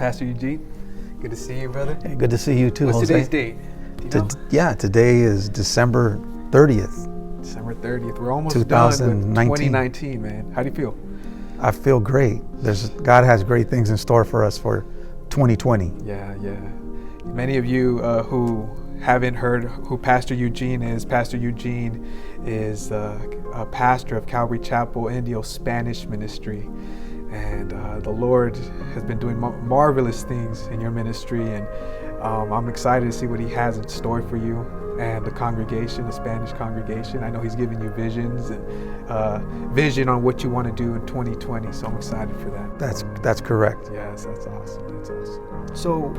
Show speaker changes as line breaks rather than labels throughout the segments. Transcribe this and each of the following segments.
Pastor Eugene. Good to see you, brother.
Hey, good to see you too,
What's
Jose.
today's date? Do you know?
Yeah, today is December 30th.
December 30th. We're almost
2019.
done with 2019, man. How do you feel?
I feel great. God has great things in store for us for 2020.
Yeah. Many of you who haven't heard who Pastor Eugene is a pastor of Calvary Chapel Indio Spanish ministry. And the Lord has been doing marvelous things in your ministry, and I'm excited to see what He has in store for you and the congregation, the Spanish congregation. I know He's giving you visions and vision on what you want to do in 2020, so I'm excited for that.
That's correct.
Yes, that's awesome. That's awesome. So,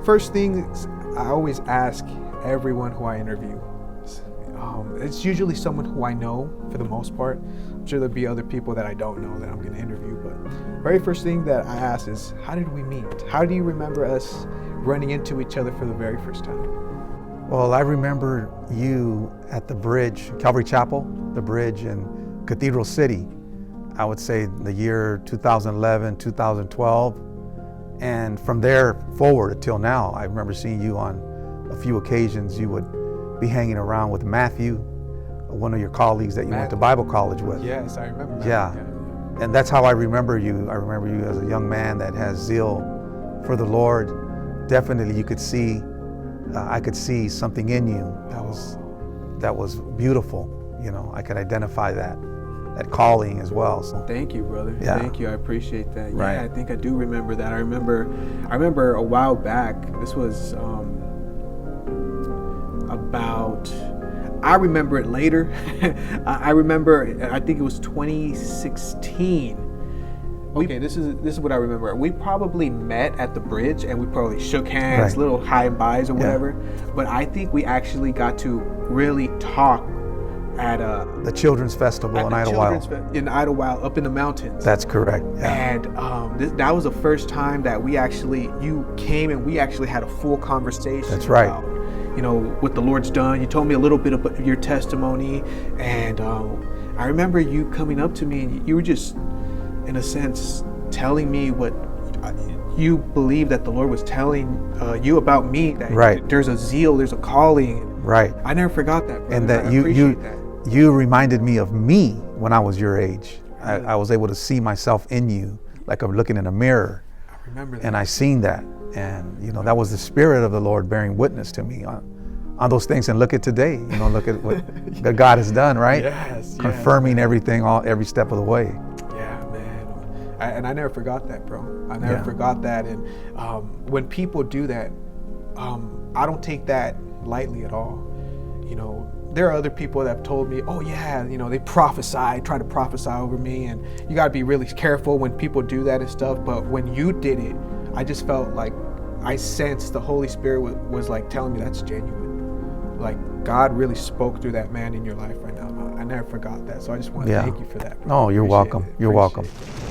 first thing I always ask everyone who I interview. It's usually someone who I know for the most part. I'm sure there'll be other people that I don't know that I'm going to interview, but very first thing that I ask is, how did we meet? How do you remember us running into each other for the very first time?
Well, I remember you at the bridge, Calvary Chapel, the bridge in Cathedral City. I would say the year 2011, 2012. And from there forward until now, I remember seeing you on a few occasions. You would be hanging around with Matthew, one of your colleagues that you went to Bible college with.
Yes, I remember that.
Yeah. And that's how I remember you. I remember you as a young man that has zeal for the Lord. Definitely you could see, I could see something in you that was beautiful. You know, I could identify that calling as well. So
thank you, brother.
Yeah.
Thank you. I appreciate that.
Right.
Yeah, I think I do remember that. I remember a while back. This was I remember it later. I remember, I think it was 2016. Okay, this is what I remember. We probably met at the bridge and we probably shook hands,
Right.
little high and byes or
Yeah.
whatever. But I think we actually got to really talk at
the Children's Festival in Idlewild.
In Idlewild, up in the mountains.
That's correct. Yeah.
And that was the first time that you came and we actually had a full conversation.
That's right.
About, what the Lord's done. You told me a little bit about your testimony, and I remember you coming up to me and you were just, in a sense, telling me what you believe that the Lord was telling you about me. That
Right.
There's a zeal, there's a calling.
Right.
I never forgot that, brother.
And that
I
you
appreciate that.
you reminded me of me when I was your age. I was able to see myself in you, like I'm looking in a mirror.
I remember that.
And I seen that. And that was the Spirit of the Lord bearing witness to me on those things. And look at today, look at what that God has done, right?
Yes.
Confirming everything, every step of the way.
Yeah, man. I never forgot that, bro. I never
Yeah.
forgot that. And when people do that, I don't take that lightly at all. There are other people that have told me, oh yeah, they try to prophesy over me, and you got to be really careful when people do that and stuff. But when you did it, I just felt like I sensed the Holy Spirit was like telling me that's genuine. Like God really spoke through that man in your life right now. I never forgot that. So I just want to thank you for that, bro.
No, you're
Appreciate
welcome.
it.
You're
Appreciate
welcome.
it.